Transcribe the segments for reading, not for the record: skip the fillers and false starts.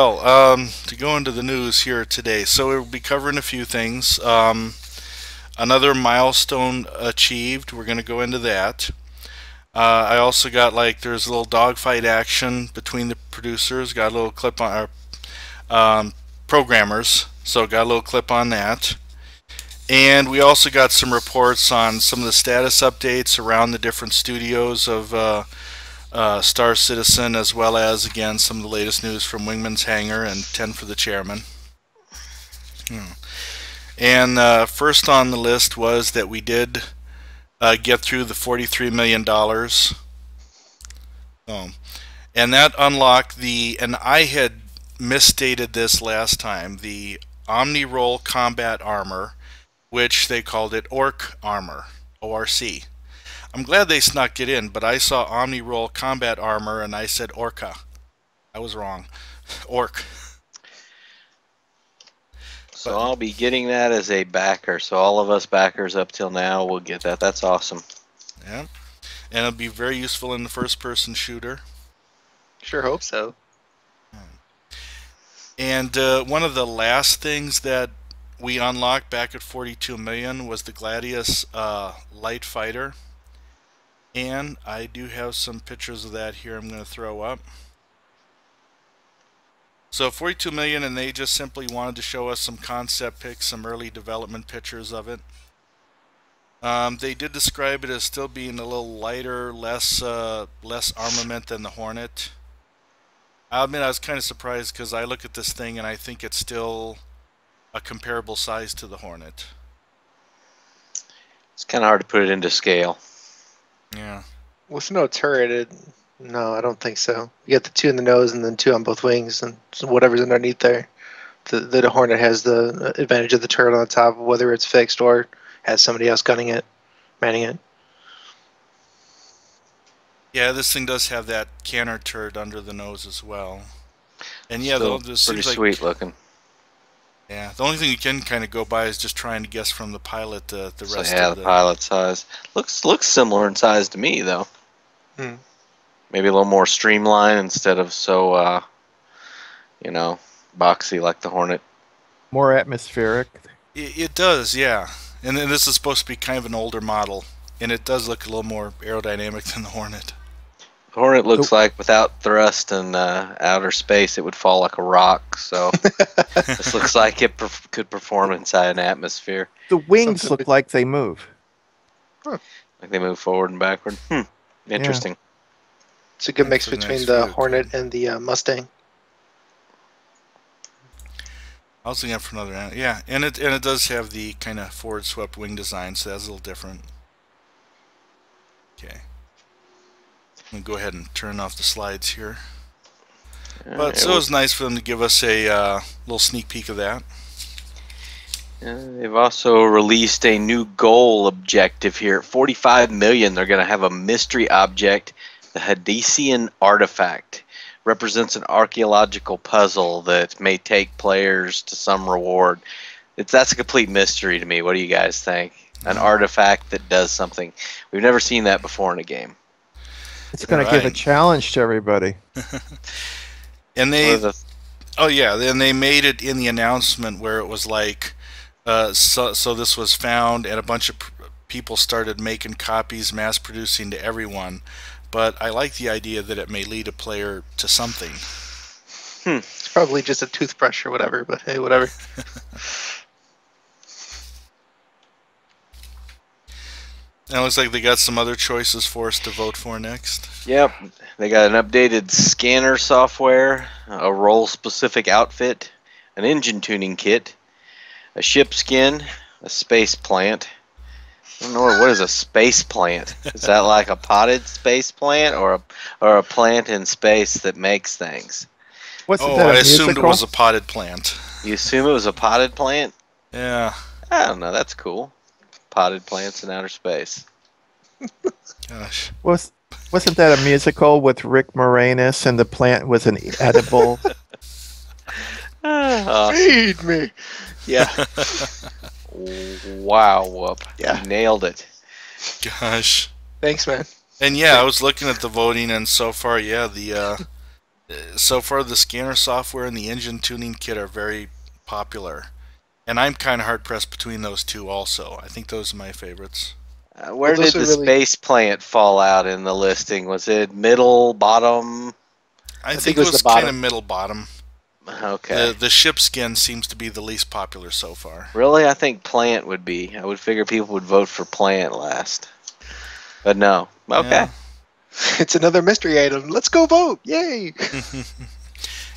Well, to go into the news here today, so we'll be covering a few things. Another milestone achieved. We're going to go into that. I also got there's a little dogfight action between the producers. Got a little clip on our programmers, so got a little clip on that. And we also got some reports on some of the status updates around the different studios of Star Citizen, as well as, again, some of the latest news from Wingman's Hangar and 10 for the Chairman. And first on the list was that we did get through the $43 million. And that unlocked and I had misstated this last time, the Omni-Roll Combat Armor, which they called it Orc Armor, ORC. I'm glad they snuck it in, but I saw Omni-Roll Combat Armor and I said Orca. I was wrong. Orc. So I'll be getting that as a backer. So all of us backers up till now will get that. That's awesome. Yeah. And it'll be very useful in the first-person shooter. Sure hope so. And one of the last things that we unlocked back at 42 million was the Gladius light fighter. And I do have some pictures of that here I'm going to throw up. So 42 million, and they just simply wanted to show us some concept pics, some early development pictures of it. They did describe it as still being a little lighter, less armament than the Hornet. I admit I was kind of surprised because I look at this thing and I think it's still a comparable size to the Hornet. It's kind of hard to put it into scale. Yeah. With no turret, no, I don't think so. You got the 2 in the nose and then 2 on both wings, and whatever's underneath there. The Hornet has the advantage of the turret on the top, whether it's fixed or has somebody else gunning it, manning it. Yeah, this thing does have that canner turret under the nose as well. And yeah, this pretty seems sweet looking. Yeah, the only thing you can kind of go by is just trying to guess from the pilot the rest of the pilot size. Looks similar in size to me, though. Hmm. Maybe a little more streamlined instead of so, you know, boxy like the Hornet. More atmospheric. It does, yeah. And then this is supposed to be kind of an older model, and it does look a little more aerodynamic than the Hornet. The Hornet looks like without thrust and outer space, it would fall like a rock. So this looks like it could perform inside an atmosphere. The wings look like they move. Huh. Like they move forward and backward. Interesting. Yeah. It's a good mix between the Hornet and the Mustang. I was looking for another, yeah, and it does have the kind of forward swept wing design, so that's a little different. Okay. I'm going to go ahead and turn off the slides here. But so it was nice for them to give us a little sneak peek of that. They've also released a new goal objective here. At 45 million, they're going to have a mystery object, the Hadesian Artifact. Represents an archaeological puzzle that may take players to some reward. That's a complete mystery to me. What do you guys think? An artifact that does something. We've never seen that before in a game. It's going to give a challenge to everybody. And oh yeah, then they made it in the announcement where it was like, so this was found, and a bunch of people started making copies, mass producing to everyone. But I like the idea that it may lead a player to something. It's probably just a toothbrush or whatever, but hey, whatever. And it looks like they got some other choices for us to vote for next. Yep, they got an updated scanner software, a role-specific outfit, an engine tuning kit, a ship skin, a space plant. I don't know, what is a space plant? Is that like a potted space plant or a plant in space that makes things? What's that, I assumed it was a potted plant. You assume it was a potted plant? Yeah. I don't know, that's cool. Potted plants in outer space. Gosh. Wasn't that a musical with Rick Moranis and the plant was an edible? Feed me! Yeah. Wow, Whoop. Yeah. You nailed it. Gosh. Thanks, man. And yeah, I was looking at the voting, and so far, yeah, the So far, the scanner software and the engine tuning kit are very popular. And I'm kind of hard pressed between those two also. I think those are my favorites. Where did those are the really. space plant fall out in the listing? Was it middle, bottom? I think think it it was was the kind of bottom. middle bottom. Okay. The ship skin seems to be the least popular so far. Really? I think plant would be. I would figure people would vote for plant last. But no. Okay. Yeah. It's another mystery item. Let's go vote! Yay!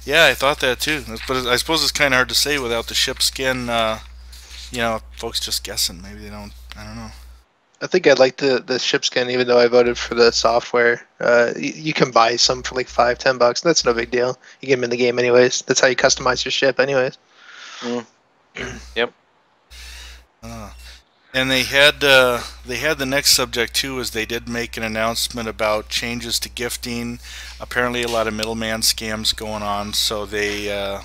Yeah, I thought that too. But I suppose it's kind of hard to say without the ship skin. Folks just guessing. Maybe they don't. I don't know. I think I like the ship skin, even though I voted for the software. You can buy some for like $5-10. That's no big deal. You get them in the game anyways. That's how you customize your ship, anyways. Mm. Yep. And they had the next subject too, is they did make an announcement about changes to gifting. Apparently, a lot of middleman scams going on, so they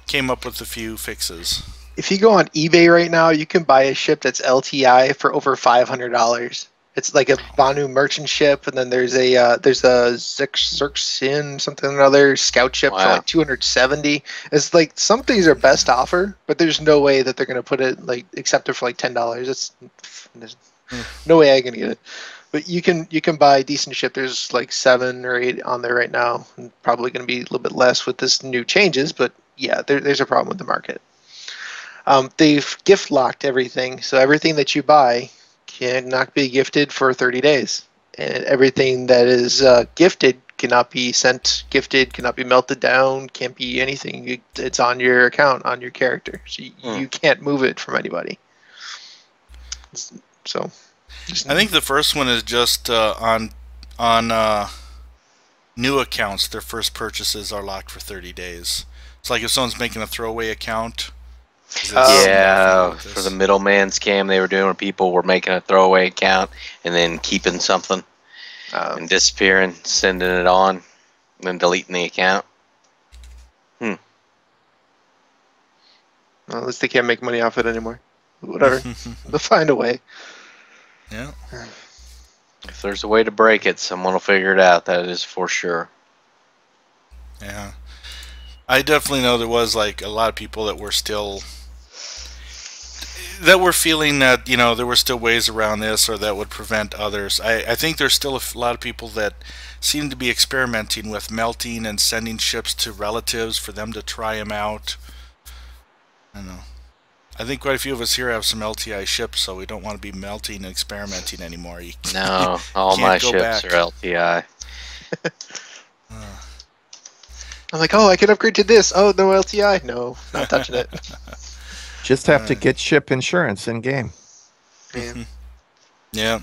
came up with a few fixes. If you go on eBay right now, you can buy a ship that's LTI for over $500. It's like a Banu merchant ship, and then there's a Xerxin something or another scout ship for Wow. like 270. It's like some things are best offer, but there's no way that they're gonna put it like accept it for like $10. There's no way I'm gonna get it. But you can buy a decent ship. There's like 7 or 8 on there right now, and probably gonna be a little bit less with this new changes. But yeah, there's a problem with the market. They've gift locked everything, so everything that you buy cannot be gifted for 30 days, and everything that is gifted cannot be sent gifted, cannot be melted down, can't be anything. It's on your account, on your character, so you can't move it from anybody. So, I think the first one is just on new accounts. Their first purchases are locked for 30 days. It's like if someone's making a throwaway account. Yeah, for the middleman scam they were doing, where people were making a throwaway account and then keeping something and disappearing, sending it on, and then deleting the account. Well, at least they can't make money off it anymore. Whatever, they'll find a way. Yeah. If there's a way to break it, someone will figure it out. That is for sure. Yeah. I definitely know there was like a lot of people that were still feeling that there were still ways around this or that would prevent others. I think there's still a lot of people that seem to be experimenting with melting and sending ships to relatives for them to try them out. I don't know. I think quite a few of us here have some LTI ships, so we don't want to be melting and experimenting anymore. No, all my ships are LTI. I'm like, oh, I can upgrade to this. Oh, no LTI. No, not touching it. Just have to get ship insurance in game. Yeah. Yeah,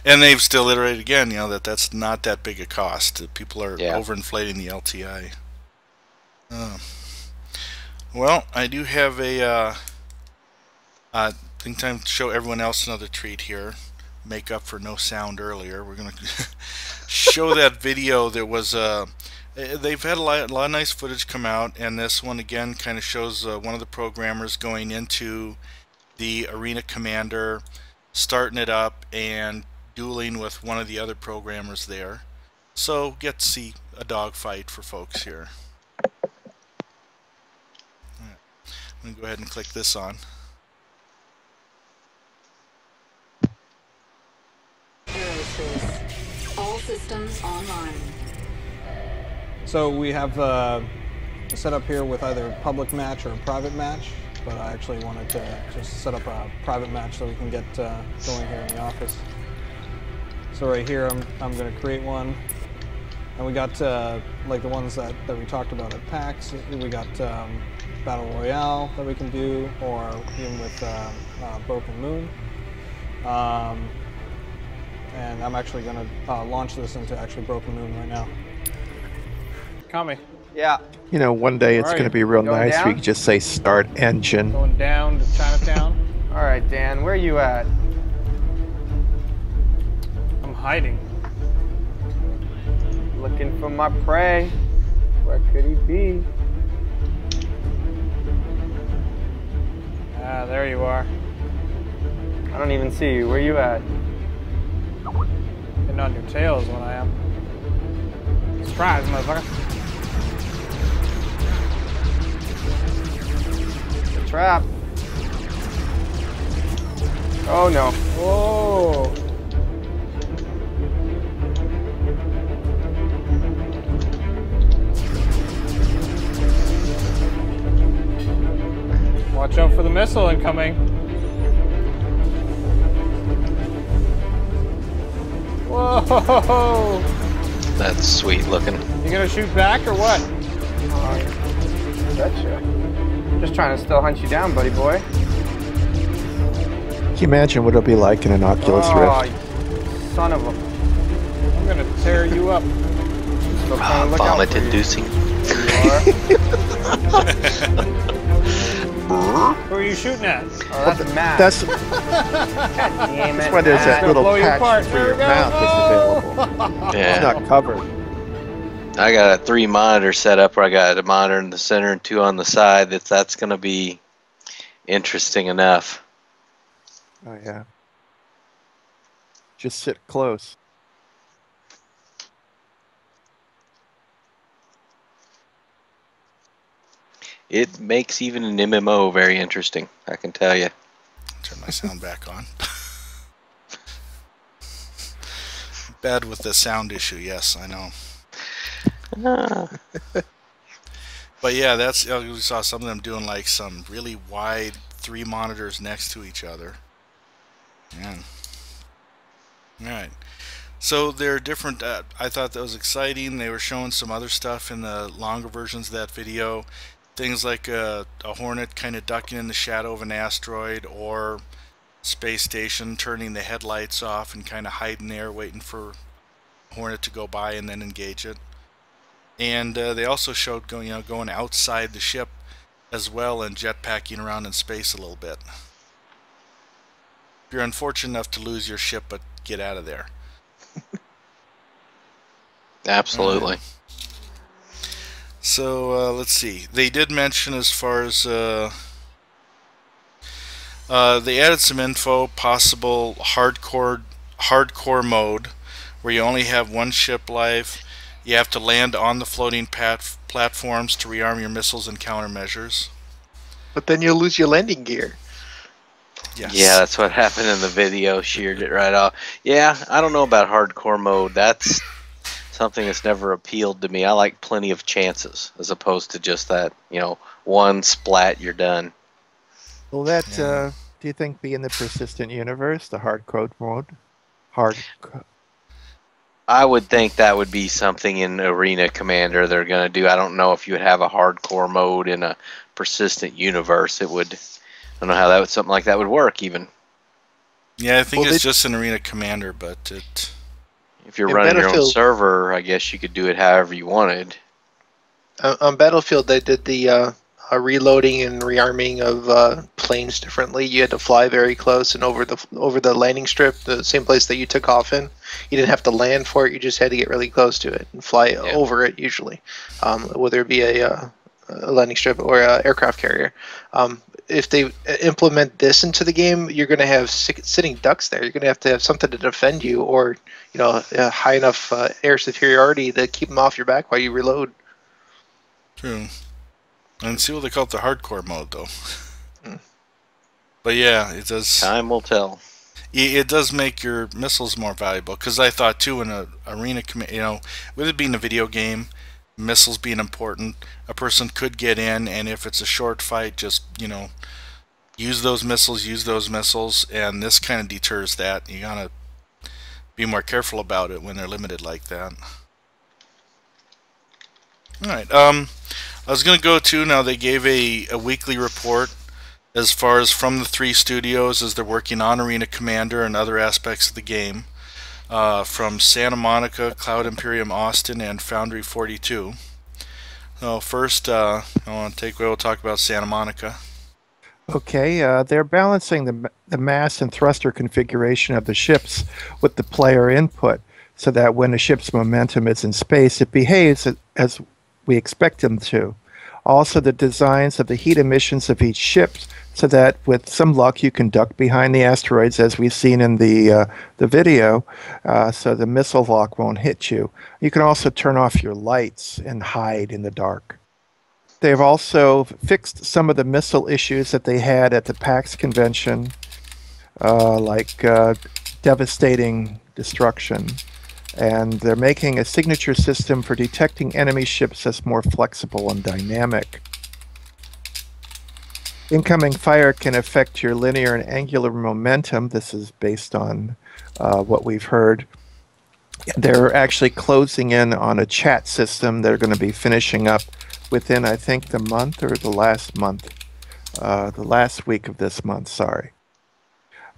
and they've still iterated again. That's not that big a cost. People are overinflating the LTI. Well, I do have a think time to show everyone else another treat here. Make up for no sound earlier. We're gonna show that video. There was they've had a lot of nice footage come out, and this one again kind of shows one of the programmers going into the arena commander, starting it up, and dueling with one of the other programmers there. So get to see a dogfight for folks here. Right. I'm going to go ahead and click this on. Aerospace. All systems online. So we have a setup here with either a public match or a private match, but I actually wanted to just set up a private match so we can get going here in the office. So right here, I'm going to create one, and we got like the ones that we talked about at PAX. We got Battle Royale that we can do, or even with Broken Moon. And I'm actually going to launch this into actually Broken Moon right now. Kami. Yeah. One day it's going to be real nice. down? We can just say start engine. Going down to Chinatown. All right, Dan, where are you at? I'm hiding. Looking for my prey. Where could he be? Ah, there you are. I don't even see you. Where you at? Hitting on your tail is what I am. Surprise, motherfucker. trap. Oh no. Whoa! Watch out for the missile incoming. Whoa! That's sweet looking. You gonna shoot back or what? Betcha. Just trying to still hunt you down, buddy boy. Can you imagine what it'll be like in an Oculus Oh, Rift? you son of a. I'm gonna tear you up. Still trying to look out Vomit for you. inducing. There you are. Who are you shooting at? Oh, that's Matt. That's God damn it. why there's that Matt. little blow you patch apart. for There your we go. mouth that's available. It's Yeah. not covered. I got a 3 monitor setup where I got a monitor in the center and 2 on the side. That's going to be interesting enough. Oh yeah. Just sit close. It makes even an MMO very interesting, I can tell you. Turn my sound back on. Bad with the sound issue, yes, I know. But yeah, that's we saw some of them doing like some really wide 3 monitors next to each other. Man. All right. So they're different. I thought that was exciting. They were showing some other stuff in the longer versions of that video. Things like a Hornet kind of ducking in the shadow of an asteroid, or space station turning the headlights off and kind of hiding there waiting for Hornet to go by and then engage it. And they also showed going outside the ship as well and jetpacking around in space a little bit. If you're unfortunate enough to lose your ship, but get out of there. Absolutely. So let's see. They did mention as far as they added some info, possible hardcore mode where you only have 1 ship life. You have to land on the floating platforms to rearm your missiles and countermeasures. But then you'll lose your landing gear. Yes. Yeah, that's what happened in the video. Sheared it right off. Yeah, I don't know about hardcore mode. That's something that's never appealed to me. I like plenty of chances as opposed to just that, 1 splat, you're done. Will that, do you think, be in the persistent universe, the hardcore mode? I would think that would be something in Arena Commander they're going to do. I don't know if you would have a hardcore mode in a persistent universe. It would. I don't know how something like that would work even. Yeah, I think it's just an Arena Commander, but it. If you're In running your own Battlefield- server, I guess you could do it however you wanted. On Battlefield, they did the reloading and rearming of planes differently. You had to fly very close and over the landing strip, the same place that you took off in. You didn't have to land for it. You just had to get really close to it and fly over it usually, whether it be a landing strip or an aircraft carrier. If they implement this into the game, you're going to have sitting ducks there. You're going to have something to defend you, or high enough air superiority to keep them off your back while you reload. True. And see what they call it the hardcore mode, though. But yeah, it does. Time will tell. It does make your missiles more valuable, because I thought too in a arena, with it being a video game, missiles being important, a person could get in, and if it's a short fight, just use those missiles, and this kind of deters that. You gotta be more careful about it when they're limited like that. All right. I was gonna go to now. They gave a weekly report as far as from the 3 studios as they're working on Arena Commander and other aspects of the game, from Santa Monica, Cloud Imperium Austin, and Foundry 42. So first, I want to take away. We'll talk about Santa Monica. Okay, they're balancing the mass and thruster configuration of the ships with the player input, so that when a ship's momentum is in space, it behaves as we expect them to. Also, the designs of the heat emissions of each ship, so that with some luck you can duck behind the asteroids, as we've seen in the video, so the missile lock won't hit you. You can also turn off your lights and hide in the dark. They've also fixed some of the missile issues that they had at the PAX convention, like devastating destruction. And they're making a signature system for detecting enemy ships that's more flexible and dynamic. Incoming fire can affect your linear and angular momentum. This is based on what we've heard. They're actually closing in on a chat system they're going to be finishing up within, I think, the month or the last month. The last week of this month, sorry.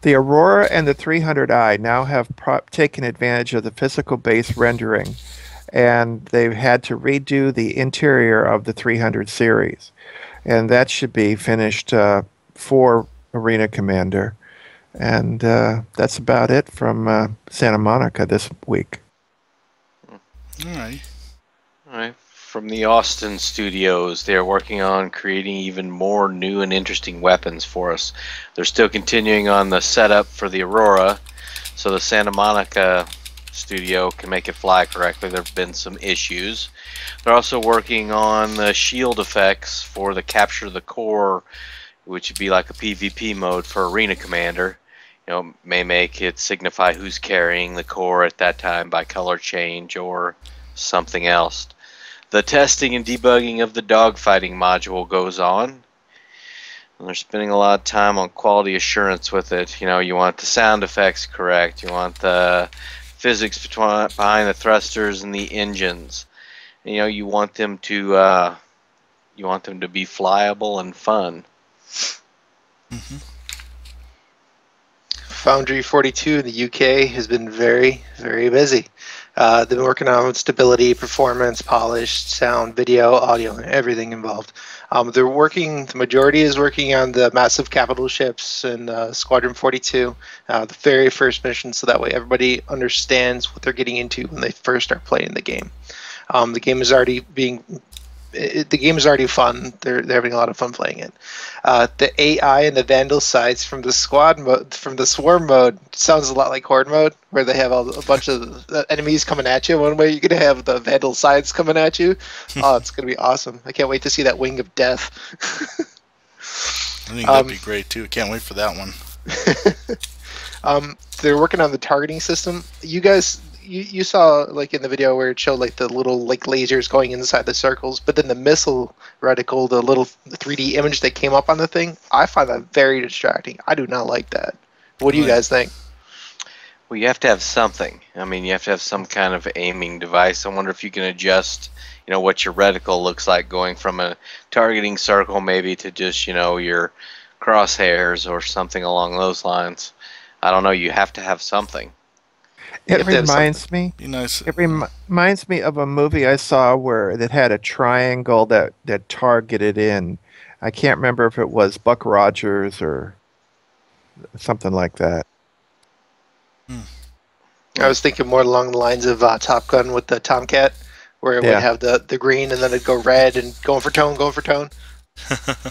The Aurora and the 300i now have taken advantage of the physical base rendering, and they've had to redo the interior of the 300 series. And that should be finished for Arena Commander. And that's about it from Santa Monica this week. All right. All right. From the Austin studios, they're working on creating even more new and interesting weapons for us. They're still continuing on the setup for the Aurora, so the Santa Monica studio can make it fly correctly. There have been some issues. They're also working on the shield effects for the Capture the Core, which would be like a PvP mode for Arena Commander. You know, may make it signify who's carrying the core at that time by color change or something else. The testing and debugging of the dogfighting module goes on. And they're spending a lot of time on quality assurance with it. You know, you want the sound effects correct. You want the physics behind the thrusters and the engines. And, you know, you want them to be flyable and fun. Mm-hmm. Foundry 42 in the UK has been very, very busy. They've been working on stability, performance, polish, sound, video, audio, and everything involved. The majority is working on the massive capital ships and Squadron 42, the very first mission, so that way everybody understands what they're getting into when they first start playing the game. The game is already fun. They're having a lot of fun playing it. The AI and the Vandal sides from the Swarm mode sounds a lot like Horde mode, where they have a bunch of enemies coming at you. One way you're gonna have the Vandal sides coming at you. Oh, it's gonna be awesome! I can't wait to see that Wing of Death. I think that'd be great too. Can't wait for that one. They're working on the targeting system. You guys. You saw like in the video where it showed like the little like lasers going inside the circles, but then the missile reticle, the little 3D image that came up on the thing, I find that very distracting. I do not like that. What do you guys think? Well, you have to have something. I mean, you have to have some kind of aiming device. I wonder if you can adjust, you know, what your reticle looks like going from a targeting circle maybe to just, you know, your crosshairs or something along those lines. I don't know. You have to have something. It reminds me. Be nice. It reminds me of a movie I saw where it had a triangle that targeted in. I can't remember if it was Buck Rogers or something like that. I was thinking more along the lines of Top Gun with the Tomcat, where it would have the green and then it'd go red and going for tone.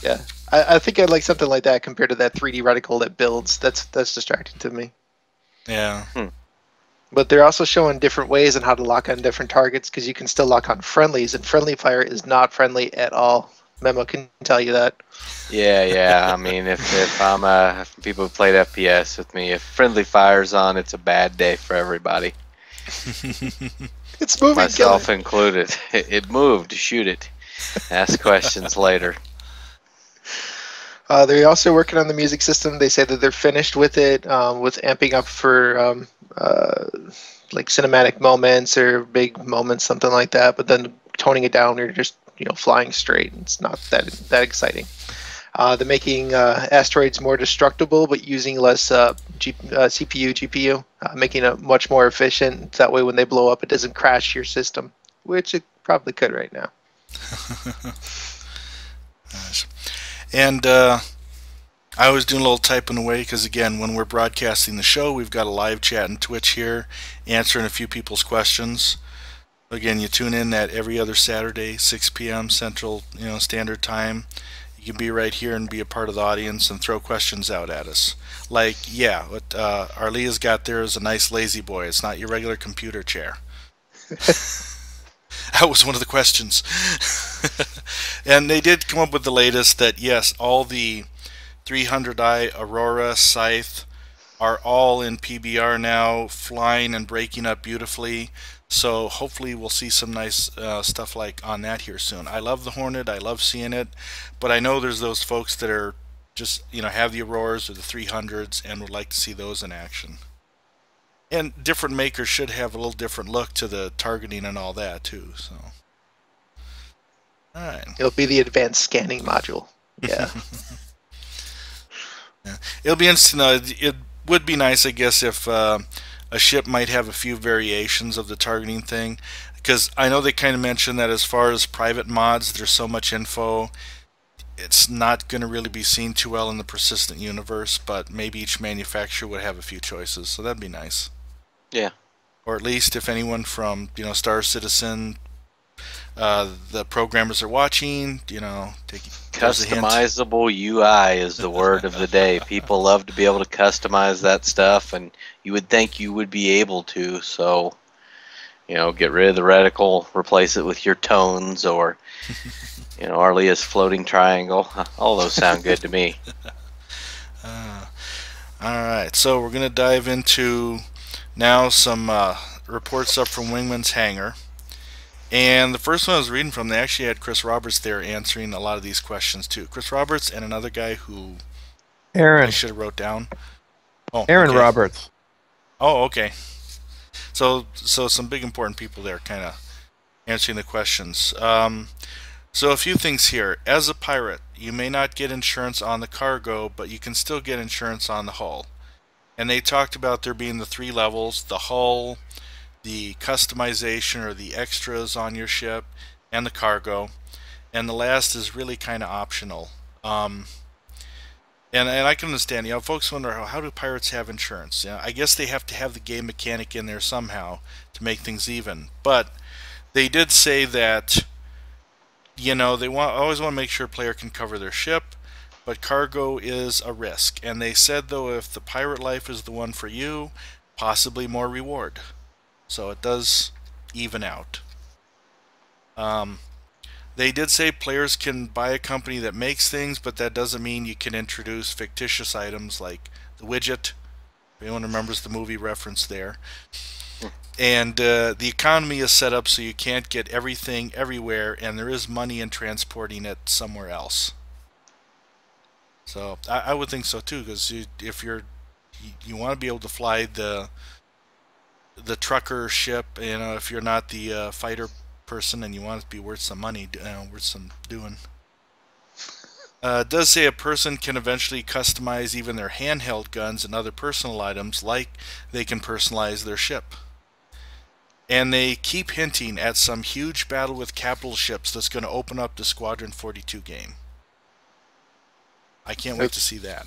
Yeah, I think I'd like something like that compared to that 3D reticle that builds. That's distracting to me. Yeah. But they're also showing different ways on how to lock on different targets, because you can still lock on friendlies, and friendly fire is not friendly at all. Memo can tell you that. Yeah. I mean, if people who played FPS with me, if friendly fire's on, it's a bad day for everybody. It's moving, myself included. It moved. Shoot it. Ask questions later. They're also working on the music system. They say that they're finished with it, with amping up for like cinematic moments or big moments, something like that. But then toning it down, you're just flying straight. It's not that exciting. They're making asteroids more destructible, but using less CPU, GPU, making it much more efficient. That way, when they blow up, it doesn't crash your system, which it probably could right now. Nice. And I was doing a little typing away because, again, when we're broadcasting the show, we've got a live chat and Twitch here, answering a few people's questions. Again, you tune in that every other Saturday, 6 p.m. Central Standard Time. You can be right here and be a part of the audience and throw questions out at us. Like, yeah, what Arleeya's got there is a nice lazy boy. It's not your regular computer chair. That was one of the questions. And they did come up with the latest that yes, all the 300i Aurora Scythe are all in PBR now, flying and breaking up beautifully. So hopefully we'll see some nice stuff like on that here soon. I love the Hornet, I love seeing it, but I know there's those folks that are just, have the Auroras or the 300s and would like to see those in action. And different makers should have a little different look to the targeting and all that too. So, all right. It'll be the advanced scanning module. Yeah. Yeah. It'll be interesting. It would be nice, I guess, if a ship might have a few variations of the targeting thing, because I know they kind of mentioned that as far as private mods, there's so much info, it's not going to really be seen too well in the persistent universe, but maybe each manufacturer would have a few choices, so that'd be nice. Yeah. Or at least if anyone from, Star Citizen, the programmers are watching, there's a hint. Customizable UI is the word of the day. People love to be able to customize that stuff, and you would think you would be able to. So, get rid of the reticle, replace it with your tones, or, Arleeya's floating triangle. All those sound good to me. All right, so we're going to dive into now some reports up from Wingman's hangar. And the first one I was reading from, they actually had Chris Roberts there answering a lot of these questions too. Chris Roberts and another guy who Aaron. I should have wrote down. Oh, Aaron okay. Roberts. Oh, okay. So some big important people there kind of answering the questions. So a few things here. As a pirate, you may not get insurance on the cargo, but you can still get insurance on the hull. And they talked about there being the 3 levels: the hull, the customization or the extras on your ship, and the cargo. And the last is really kind of optional. And I can understand, folks wonder how do pirates have insurance? I guess they have to have the game mechanic in there somehow to make things even. But they did say that, they always want to make sure a player can cover their ship, but cargo is a risk. And they said, though, if the pirate life is the one for you, possibly more reward. So it does even out. They did say players can buy a company that makes things, but that doesn't mean you can introduce fictitious items like the widget. If anyone remembers the movie reference there. And the economy is set up so you can't get everything everywhere, and there is money in transporting it somewhere else. So I would think so too, because if you want to be able to fly the trucker ship, if you're not the fighter person and you want it to be worth some money, worth some doing. It does say a person can eventually customize even their handheld guns and other personal items, like they can personalize their ship. And they keep hinting at some huge battle with capital ships that's going to open up the Squadron 42 game. I can't wait to see that.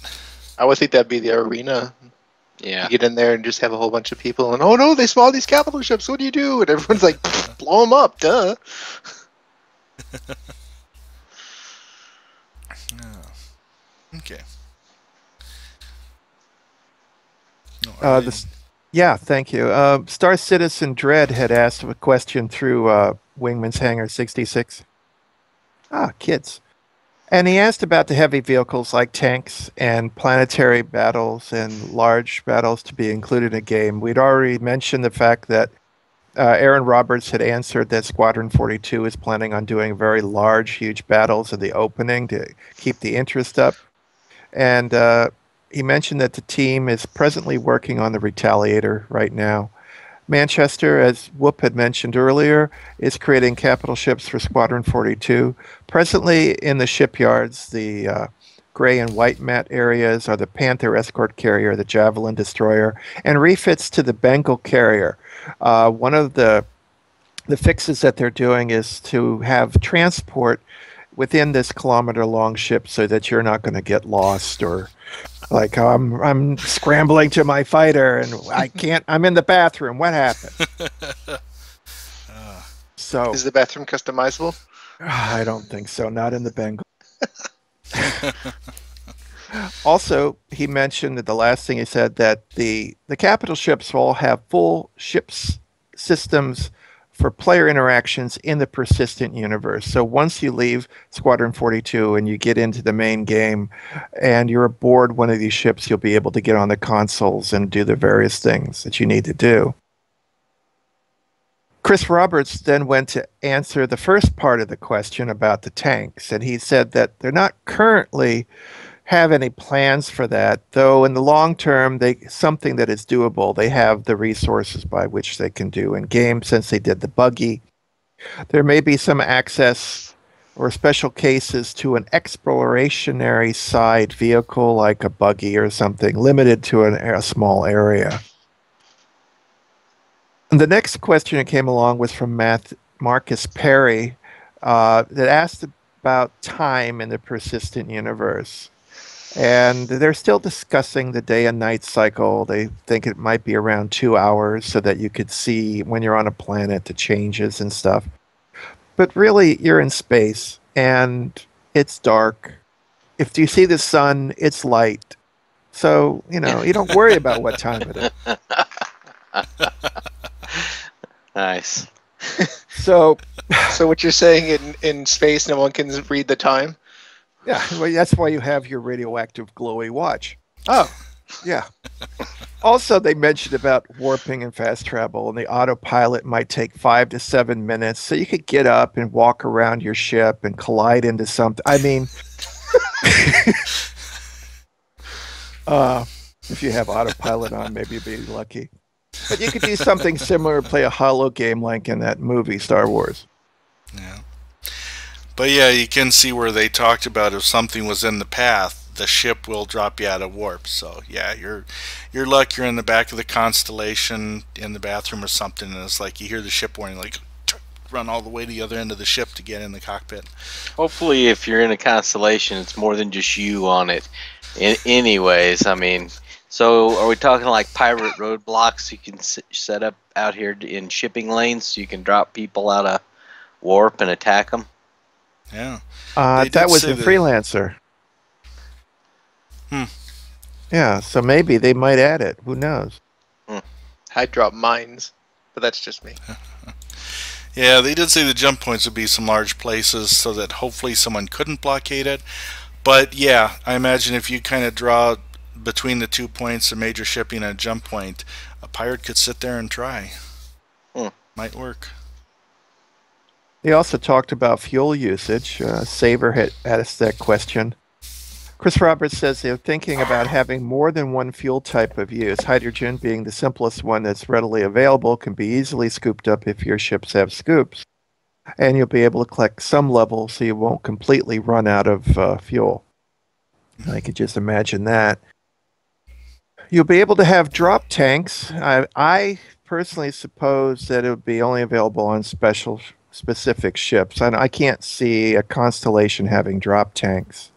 I would think that'd be the arena. Yeah. You get in there and just have a whole bunch of people, and oh no, they spawned these capital ships. What do you do? And everyone's like, blow them up, duh. Okay. Yeah, thank you. Star Citizen Dread had asked a question through Wingman's Hangar 66. Kids. And he asked about the heavy vehicles like tanks and planetary battles and large battles to be included in a game. We'd already mentioned the fact that Aaron Roberts had answered that Squadron 42 is planning on doing very large, huge battles in the opening to keep the interest up. And he mentioned that the team is presently working on the Retaliator right now. Manchester, as Whoop had mentioned earlier, is creating capital ships for Squadron 42. Presently in the shipyards, the gray and white mat areas are the Panther escort carrier, the Javelin destroyer, and refits to the Bengal carrier. One of the fixes that they're doing is to have transport within this kilometer-long ship so that you're not going to get lost or like I'm scrambling to my fighter and I can't. I'm in the bathroom. What happened? So is the bathroom customizable? I don't think so. Not in the Bengal. Also, he mentioned that the last thing he said that the capital ships will all have full ships systems for player interactions in the persistent universe. So once you leave Squadron 42 and you get into the main game and you're aboard one of these ships, you'll be able to get on the consoles and do the various things that you need to do. Chris Roberts then went to answer the first part of the question about the tanks, and he said that they're not currently have any plans for that, though in the long term, something that is doable. They have the resources by which they can do in game since they did the buggy. There may be some access or special cases to an explorationary side vehicle like a buggy or something limited to a small area. And the next question that came along was from Marcus Perry that asked about time in the persistent universe. And they're still discussing the day and night cycle. They think it might be around 2 hours so that you could see when you're on a planet the changes and stuff. But really, you're in space and it's dark. If you see the sun, it's light. So, you don't worry about what time it is. Nice. So what you're saying in space, no one can read the time? Yeah, well, that's why you have your radioactive glowy watch. Oh, yeah. Also, they mentioned about warping and fast travel, and the autopilot might take 5 to 7 minutes, so you could get up and walk around your ship and collide into something. I mean, if you have autopilot on, maybe you'd be lucky. But you could do something similar, play a holo game like in that movie, Star Wars. Yeah. But yeah, you can see where they talked about if something was in the path, the ship will drop you out of warp. So yeah, you're lucky you're in the back of the Constellation in the bathroom or something, and it's like you hear the ship warning, like run all the way to the other end of the ship to get in the cockpit. Hopefully, if you're in a Constellation, it's more than just you on it. Anyways, I mean, so are we talking like pirate roadblocks you can set up out here in shipping lanes so you can drop people out of warp and attack them? Yeah. That was in Freelancer. Yeah, so maybe they might add it. Who knows? I drop mines, but that's just me. Yeah, they did say the jump points would be some large places so that hopefully someone couldn't blockade it. But yeah, I imagine if you kind of draw between the 2 points, a major shipping and a jump point, a pirate could sit there and try. Might work. They also talked about fuel usage. Saber had asked that question. Chris Roberts says they're thinking about having more than one fuel type of use. Hydrogen being the simplest one that's readily available can be easily scooped up if your ships have scoops. And you'll be able to collect some level so you won't completely run out of fuel. I could just imagine that. You'll be able to have drop tanks. I personally suppose that it would be only available on specific ships. And I can't see a Constellation having drop tanks.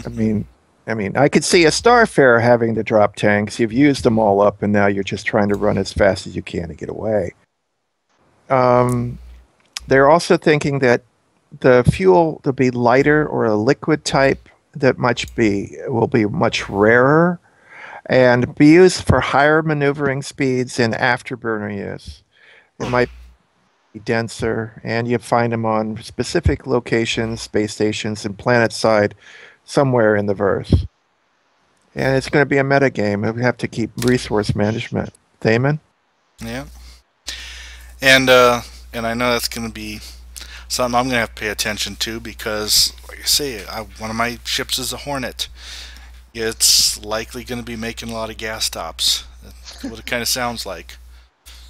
I mean, I could see a Starfarer having the drop tanks. You've used them all up, and now you're just trying to run as fast as you can to get away. They're also thinking that the fuel will be lighter or a liquid type that will be much rarer and be used for higher maneuvering speeds and afterburner use. It might be denser, and you find them on specific locations, space stations, and planet side somewhere in the verse. And it's going to be a meta game. We have to keep resource management. Thamin? Yeah. And I know that's going to be something I'm going to have to pay attention to because, like I say, one of my ships is a Hornet. It's likely going to be making a lot of gas stops. That's what it kind of sounds like.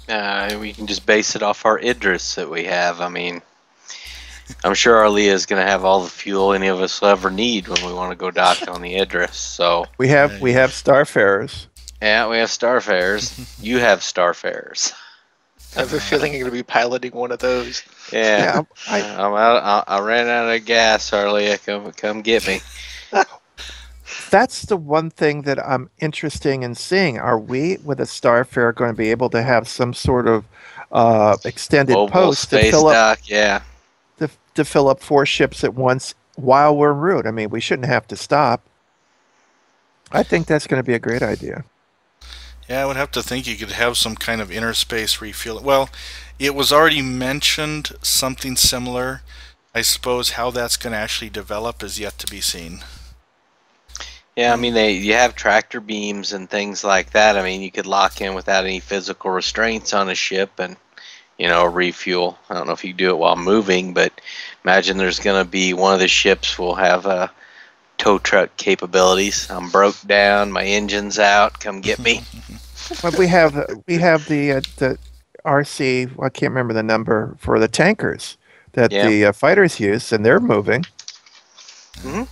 We can just base it off our Idris that we have. I mean, I'm sure Arleeya is going to have all the fuel any of us will ever need when we want to go dock on the Idris. So we have Starfarers. Yeah, we have Starfarers. You have Starfarers. I have a feeling you're going to be piloting one of those. Yeah, I'm out. I ran out of gas, Arleeya. Come get me. That's the one thing that I'm interested in seeing. Are we, with a Starfarer, going to be able to have some sort of extended Mobile post space to fill dock? up? Yeah. To fill up 4 ships at once while we're en route. I mean, we shouldn't have to stop. I think that's going to be a great idea. Yeah, I would have to think you could have some kind of inner space refuel. Well, it was already mentioned something similar. I suppose how that's going to actually develop is yet to be seen. Yeah, I mean, you have tractor beams and things like that. I mean, you could lock in without any physical restraints on a ship and, refuel. I don't know if you do it while moving, but imagine there's going to be one of the ships will have tow truck capabilities. I'm broke down, my engine's out, come get me. But we have the RC. I can't remember the number for the tankers that Yeah. the fighters use, and they're moving. Hmm.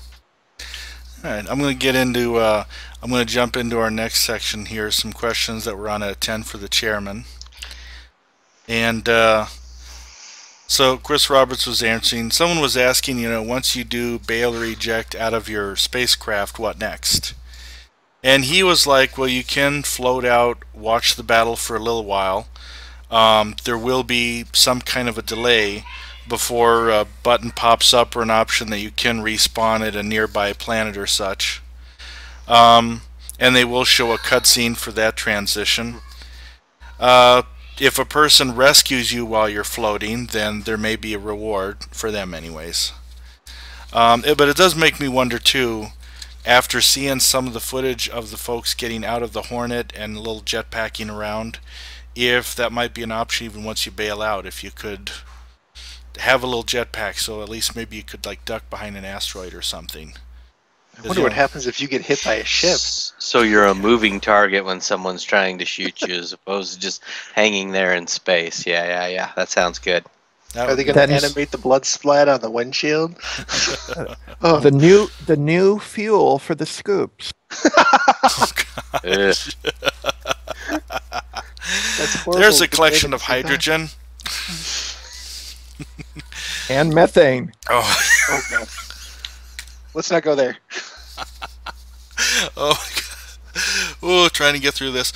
All right, I'm going to get into. I'm going to jump into our next section here. Some questions that were on a 10 for the chairman, and so Chris Roberts was answering. Someone was asking, once you do bail or eject out of your spacecraft, what next? And he was like, well, you can float out, watch the battle for a little while. There will be some kind of a delay before a button pops up or an option that you can respawn at a nearby planet or such. And they will show a cutscene for that transition. If a person rescues you while you're floating, then there may be a reward for them anyways. But it does make me wonder too, after seeing some of the footage of the folks getting out of the Hornet and a little jetpacking around, if that might be an option even once you bail out, if you could have a little jetpack, so at least maybe you could like duck behind an asteroid or something. I wonder what happens if you get hit by a ship. So you're a moving target when someone's trying to shoot you, as opposed to just hanging there in space. Yeah. That sounds good. Are they going to animate the blood splat on the windshield? Oh. The new fuel for the scoops. Ugh. That's horrible. There's a collection of hydrogen. And methane. Oh. Oh, God. Let's not go there. Oh my God. Oh, trying to get through this.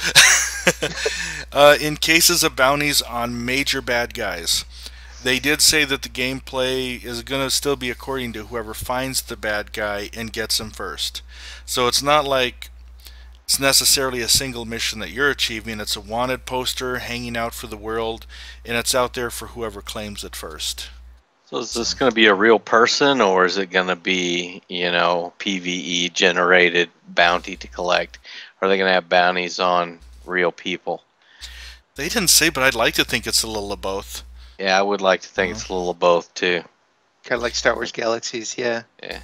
In cases of bounties on major bad guys, they did say that the gameplay is going to still be according to whoever finds the bad guy and gets him first. So it's not like it's necessarily a single mission that you're achieving. It's a wanted poster hanging out for the world, and it's out there for whoever claims it first. So is this going to be a real person, or is it going to be, PvE generated bounty to collect? Are they going to have bounties on real people? They didn't say, but I'd like to think it's a little of both. Yeah, I would like to think it's a little of both too. Kind of like Star Wars Galaxies, yeah. Yeah.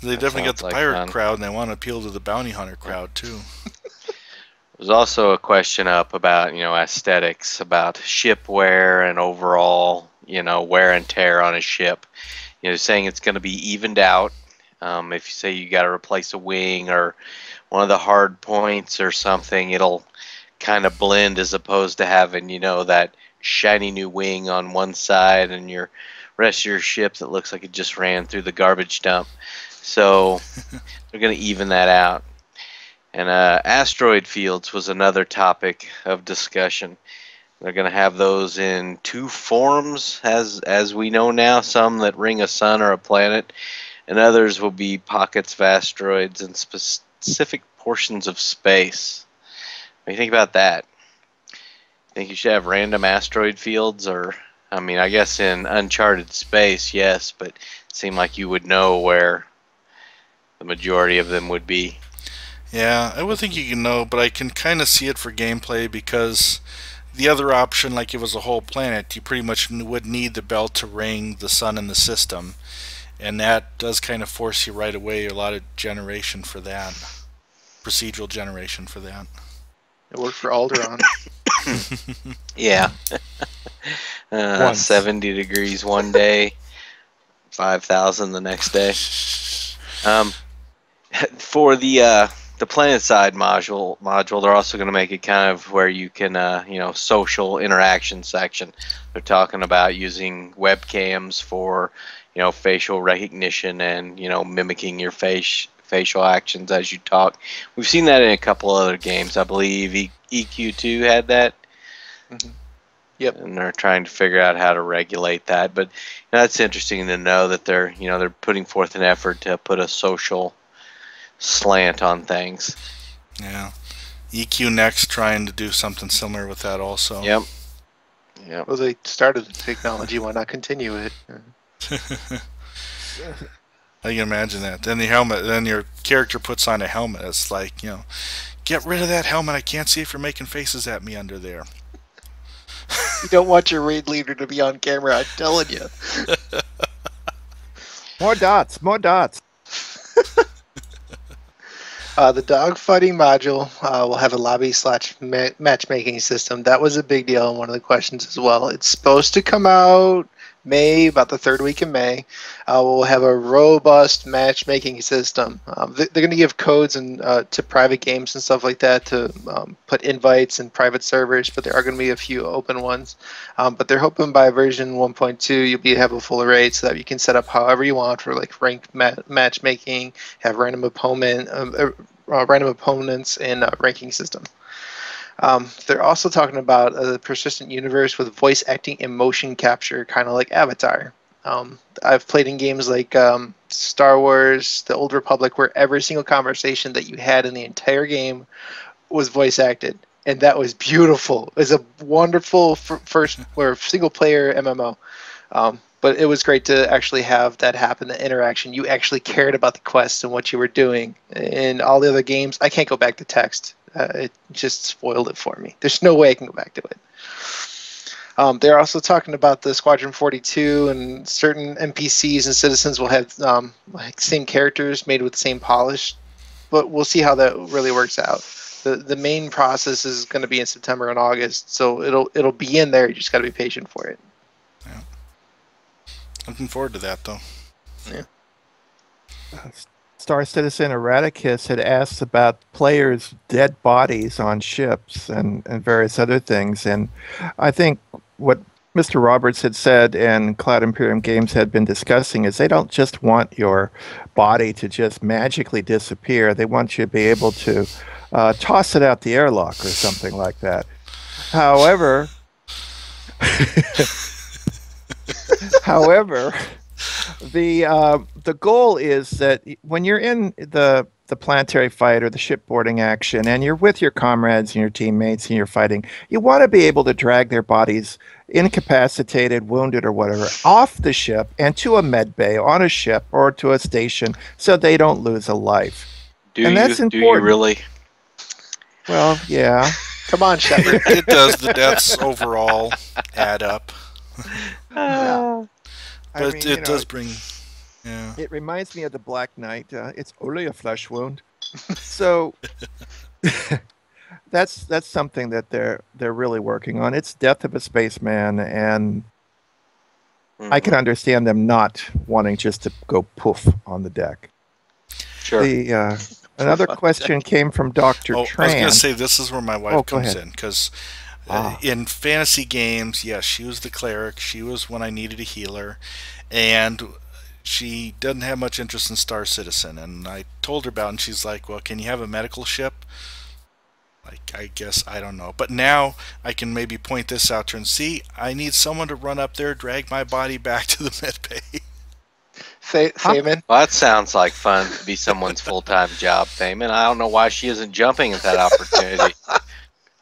They definitely got the like pirate fun. crowd, and they want to appeal to the bounty hunter crowd too. There's also a question up about, aesthetics, about ship wear and overall, wear and tear on a ship. Saying it's going to be evened out. If you say you got to replace a wing or one of the hard points or something, it'll kind of blend as opposed to having, that shiny new wing on one side and your rest of your ship that looks like it just ran through the garbage dump. So they're going to even that out. And asteroid fields was another topic of discussion. They're going to have those in two forms, as we know now. Some that ring a sun or a planet, and others will be pockets of asteroids in specific portions of space. What do you think about that? Think you should have random asteroid fields, or I guess in uncharted space, yes, but it seemed like you would know where the majority of them would be. Yeah, I would think you can know, but I can kind of see it for gameplay because the other option, like it was a whole planet, you pretty much would need the belt to ring the sun in the system, and that does kind of force you right away a lot of generation for that, procedural generation for that. It worked for Alderaan. Yeah. 70 degrees one day, 5,000 the next day. For the planet side module, they're also going to make it kind of where you can, social interaction section. They're talking about using webcams for, facial recognition and, mimicking your facial actions as you talk. We've seen that in a couple other games. I believe EQ2 had that. Mm-hmm. Yep. And they're trying to figure out how to regulate that. But that's interesting to know that they're putting forth an effort to put a social slant on things. Yeah. EQ Next trying to do something similar with that also. Yep. Yep. Well, they started the technology. Why not continue it? I can imagine that. Then the helmet. Then your character puts on a helmet. It's like, get rid of that helmet. I can't see if you're making faces at me under there. You don't want your raid leader to be on camera. I'm telling you. More dots. More dots. The dogfighting module will have a lobby/matchmaking system. That was a big deal and one of the questions as well. It's supposed to come out May, about the third week in May. We'll have a robust matchmaking system. They're going to give codes to private games and stuff like that to put invites in private servers, but there are going to be a few open ones. But they're hoping by version 1.2 you'll have a full array so that you can set up however you want for like ranked matchmaking, have random opponents, and ranking system. They're also talking about a persistent universe with voice acting and motion capture, kind of like Avatar. I've played in games like Star Wars, The Old Republic, where every single conversation that you had in the entire game was voice acted, and that was beautiful. It was a wonderful first or single player MMO. But it was great to actually have that happen, the interaction. You actually cared about the quests and what you were doing. In all the other games, I can't go back to text. It just spoiled it for me. There's no way I can go back to it. They're also talking about the Squadron 42, and certain NPCs and citizens will have same characters made with the same polish. But we'll see how that really works out. The main process is going to be in September and August, so it'll be in there. You just got to be patient for it. Yeah. Looking forward to that, though. Yeah. Star Citizen Erraticus had asked about players' dead bodies on ships and various other things. And I think what Mr. Roberts had said and Cloud Imperium Games had been discussing is they don't just want your body to just magically disappear. They want you to be able to toss it out the airlock or something like that. However, the goal is that when you're in the planetary fight or the shipboarding action and you're with your comrades and your teammates and you're fighting, you want to be able to drag their bodies, incapacitated, wounded, or whatever, off the ship and to a med bay on a ship or to a station so they don't lose a life. That's important. Do you really? Well, yeah. Come on, Shepard. It does. The deaths overall add up. Yeah. But it does bring... Yeah. It reminds me of the Black Knight. It's only a flesh wound. So that's something that they're really working on. It's death of a spaceman, and I can understand them not wanting just to go poof on the deck. Sure. Another question came from Dr. Tran. I was going to say, this is where my wife comes ahead. in, because in fantasy games, yes, she was the cleric. She was when I needed a healer, and she doesn't have much interest in Star Citizen. And I told her about it, and she's like, well, can you have a medical ship? Like, I guess, I don't know. But now I can maybe point this out to her and see, I need someone to run up there, drag my body back to the med bay. Thamin? Well, that sounds like fun to be someone's full-time job, Thamin. I don't know why she isn't jumping at that opportunity.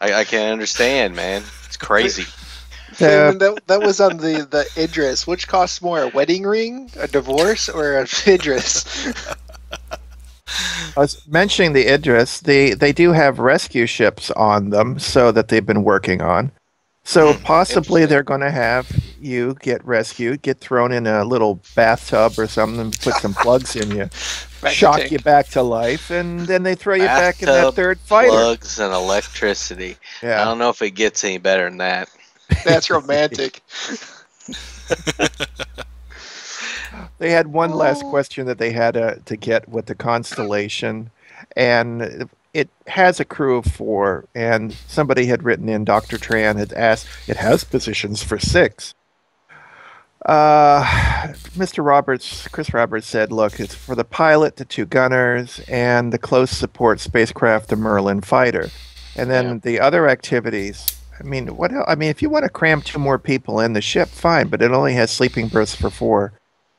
I can't understand, man. It's crazy. Thamin, that was on the Idris. Which costs more, a wedding ring, a divorce, or an Idris? I was mentioning the Idris. They do have rescue ships on them, so that they've been working on. So possibly they're going to have you get rescued, get thrown in a little bathtub or something, put some plugs in you, shock you back to life, and then they throw you back in that third fighter. Plugs and electricity. Yeah. I don't know if it gets any better than that. That's romantic. They had one last question that they had to get with the Constellation, and it has a crew of 4, and somebody had written in, Dr. Tran had asked, it has positions for 6. Mr. Roberts, Chris Roberts said, look, it's for the pilot, the 2 gunners, and the close support spacecraft, the Merlin fighter. And then the other activities, I mean, if you want to cram 2 more people in the ship, fine, but it only has sleeping berths for 4.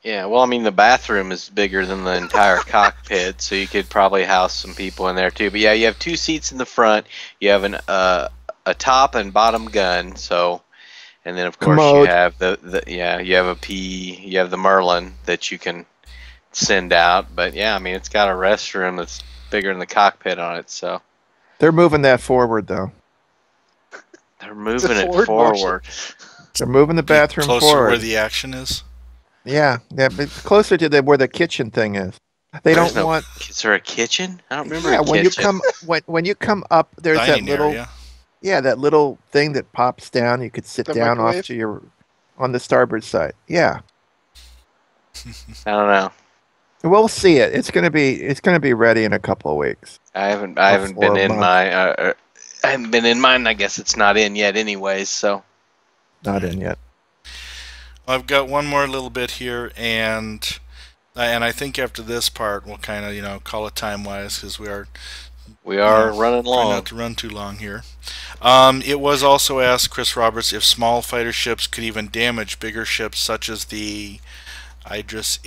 Yeah, well, I mean, the bathroom is bigger than the entire cockpit, so you could probably house some people in there too. But yeah, you have 2 seats in the front. You have a top and bottom gun. So, and then of course you Commode. have you have you have the Merlin that you can send out. But yeah, I mean, it's got a restroom that's bigger than the cockpit on it. So They're moving that forward, though. they're moving it forward motion. forward. They're moving the bathroom Closer forward. where the action is. Yeah, but closer to where the kitchen thing is. They There's don't want. Is there a kitchen? I don't remember Yeah, a when you kitchen. come when you come up, there's that Dining little area. that little thing that pops down. You could sit The down microwave? off to your on the starboard side. Yeah, I don't know. we'll see it. It's gonna be ready in a couple of weeks. I haven't Or been a in month. my I haven't been in mine. I guess it's not in yet, anyways. So Not in yet. I've got one more little bit here, and I think after this part we'll kind of call it time-wise because we are running try long. not to run too long here. It was also asked, Chris Roberts, if small fighter ships could even damage bigger ships such as the Idris.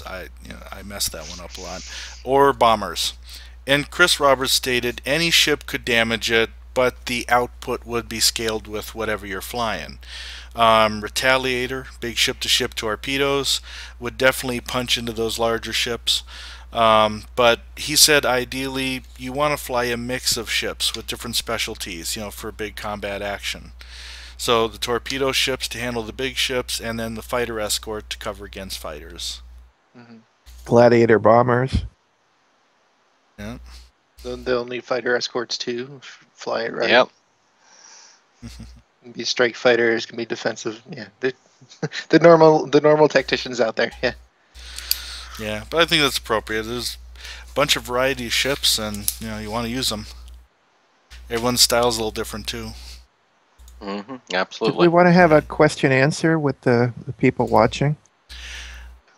I messed that one up a lot. Or bombers. And Chris Roberts stated any ship could damage it, but the output would be scaled with whatever you're flying. Retaliator, big ship-to-ship torpedoes, would definitely punch into those larger ships. But he said ideally you want to fly a mix of ships with different specialties, for big combat action. So the torpedo ships to handle the big ships, and then the fighter escort to cover against fighters. Gladiator bombers. Yeah. Then they'll need fighter escorts too. Fly it right. Yep. Can be strike fighters. Can be defensive. Yeah, the normal tacticians out there. Yeah. Yeah, but I think that's appropriate. There's a bunch of variety of ships, and you want to use them. Everyone's style's a little different too. Do we Absolutely. want to have a question answer with the people watching?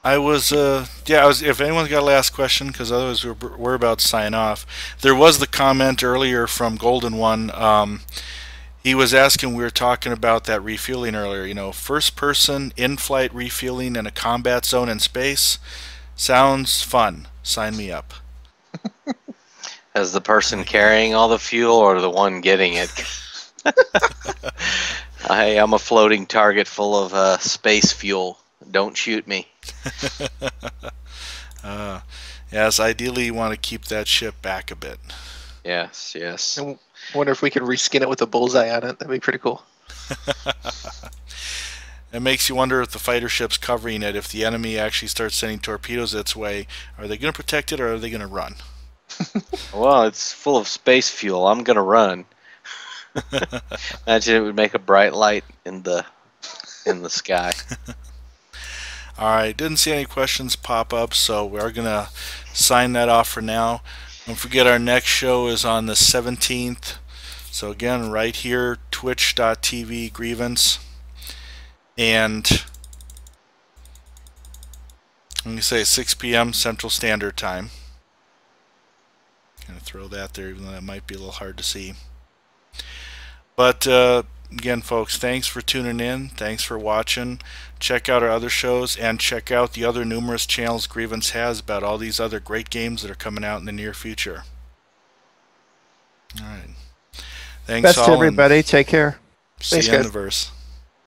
I was if anyone's got a last question, because otherwise we're about to sign off. There was the comment earlier from Golden One. He was asking, we were talking about that refueling earlier. First person in-flight refueling in a combat zone in space sounds fun. Sign me up. As the person carrying all the fuel or the one getting it? Hey, I'm a floating target full of space fuel. Don't shoot me. Yes, ideally you want to keep that ship back a bit. Yes, yes. I wonder if we could reskin it with a bullseye on it. That'd be pretty cool. It makes you wonder if the fighter ship's covering it. If the enemy actually starts sending torpedoes its way, are they going to protect it or are they going to run? Well, it's full of space fuel. I'm gonna run. Imagine it would make a bright light in the sky. Alright, didn't see any questions pop up, so we are going to sign that off for now. Don't forget our next show is on the 17th. So again, right here, twitch.tv grievance. And let me say 6 p.m. Central Standard Time. Gonna throw that there, even though that might be a little hard to see. But again, folks, thanks for tuning in. Thanks for watching. Check out our other shows and check out the other numerous channels Grievance has about all these other great games that are coming out in the near future. All right. Thanks, Best all, to everybody. Take care. See Thanks, you in guys. the verse.